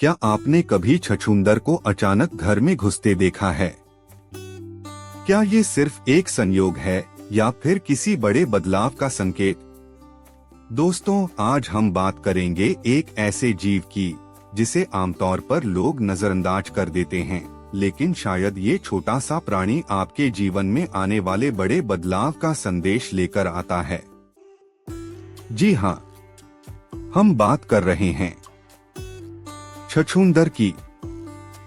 क्या आपने कभी छछूंदर को अचानक घर में घुसते देखा है? क्या ये सिर्फ एक संयोग है या फिर किसी बड़े बदलाव का संकेत? दोस्तों, आज हम बात करेंगे एक ऐसे जीव की जिसे आमतौर पर लोग नजरअंदाज कर देते हैं, लेकिन शायद ये छोटा सा प्राणी आपके जीवन में आने वाले बड़े बदलाव का संदेश लेकर आता है। जी हाँ, हम बात कर रहे हैं छछूंदर की।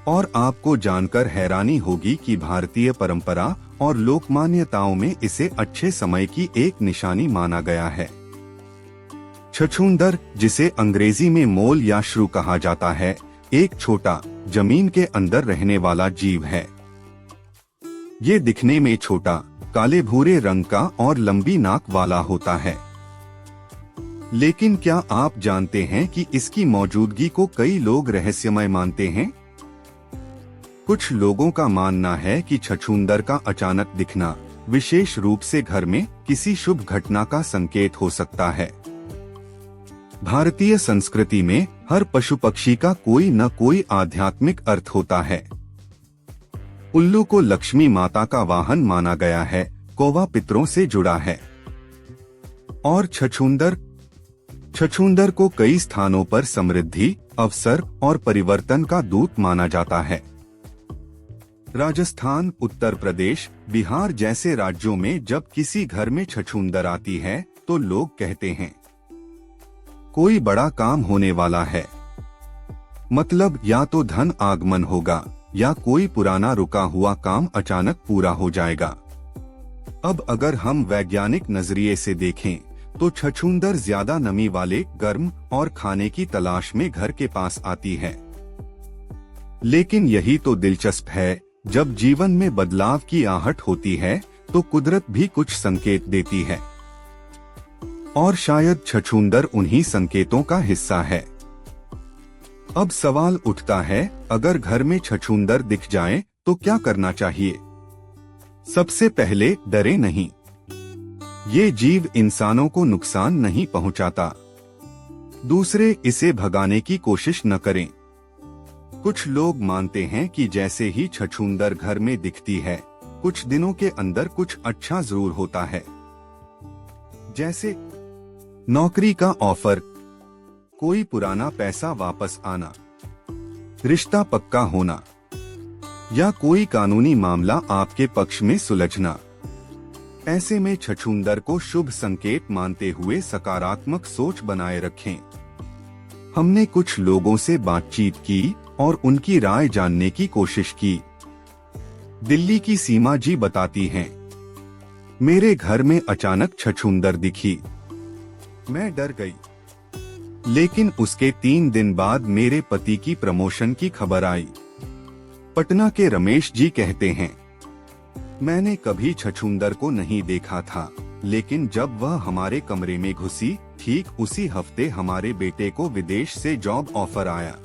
और आपको जानकर हैरानी होगी कि भारतीय परंपरा और लोक मान्यताओं में इसे अच्छे समय की एक निशानी माना गया है। छछूंदर, जिसे अंग्रेजी में मोल या श्रू कहा जाता है, एक छोटा जमीन के अंदर रहने वाला जीव है। ये दिखने में छोटा, काले भूरे रंग का और लंबी नाक वाला होता है। लेकिन क्या आप जानते हैं कि इसकी मौजूदगी को कई लोग रहस्यमय मानते हैं? कुछ लोगों का मानना है कि छछूंदर का अचानक दिखना विशेष रूप से घर में किसी शुभ घटना का संकेत हो सकता है। भारतीय संस्कृति में हर पशु पक्षी का कोई न कोई आध्यात्मिक अर्थ होता है। उल्लू को लक्ष्मी माता का वाहन माना गया है, कौवा पितरों से जुड़ा है। और छछूंदर को कई स्थानों पर समृद्धि, अवसर और परिवर्तन का दूत माना जाता है। राजस्थान, उत्तर प्रदेश, बिहार जैसे राज्यों में जब किसी घर में छछूंदर आती है तो लोग कहते हैं कोई बड़ा काम होने वाला है। मतलब या तो धन आगमन होगा या कोई पुराना रुका हुआ काम अचानक पूरा हो जाएगा। अब अगर हम वैज्ञानिक नजरिए से देखें तो छछूंदर ज्यादा नमी वाले, गर्म और खाने की तलाश में घर के पास आती है। लेकिन यही तो दिलचस्प है, जब जीवन में बदलाव की आहट होती है तो कुदरत भी कुछ संकेत देती है। और शायद छछूंदर उन्हीं संकेतों का हिस्सा है। अब सवाल उठता है, अगर घर में छछूंदर दिख जाए तो क्या करना चाहिए? सबसे पहले, डरे नहीं। ये जीव इंसानों को नुकसान नहीं पहुंचाता। दूसरे, इसे भगाने की कोशिश न करें। कुछ लोग मानते हैं कि जैसे ही छछूंदर घर में दिखती है, कुछ दिनों के अंदर कुछ अच्छा जरूर होता है। जैसे नौकरी का ऑफर, कोई पुराना पैसा वापस आना, रिश्ता पक्का होना, या कोई कानूनी मामला आपके पक्ष में सुलझना। ऐसे में छछूंदर को शुभ संकेत मानते हुए सकारात्मक सोच बनाए रखें। हमने कुछ लोगों से बातचीत की और उनकी राय जानने की कोशिश की। दिल्ली की सीमा जी बताती हैं, मेरे घर में अचानक छछूंदर दिखी। मैं डर गई, लेकिन उसके 3 दिन बाद मेरे पति की प्रमोशन की खबर आई। पटना के रमेश जी कहते हैं, मैंने कभी छछूंदर को नहीं देखा था, लेकिन जब वह हमारे कमरे में घुसी, ठीक उसी हफ्ते हमारे बेटे को विदेश से जॉब ऑफर आया।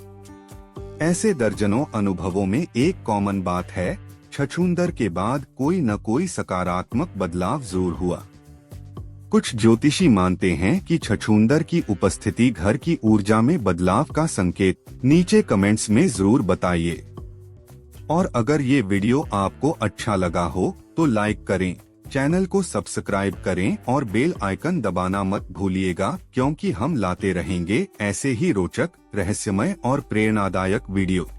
ऐसे दर्जनों अनुभवों में एक कॉमन बात है, छछूंदर के बाद कोई न कोई सकारात्मक बदलाव जरूर हुआ। कुछ ज्योतिषी मानते हैं कि छछूंदर की उपस्थिति घर की ऊर्जा में बदलाव का संकेत। नीचे कमेंट्स में जरूर बताइए। और अगर ये वीडियो आपको अच्छा लगा हो तो लाइक करें, चैनल को सब्सक्राइब करें और बेल आइकन दबाना मत भूलिएगा, क्योंकि हम लाते रहेंगे ऐसे ही रोचक, रहस्यमय और प्रेरणादायक वीडियो।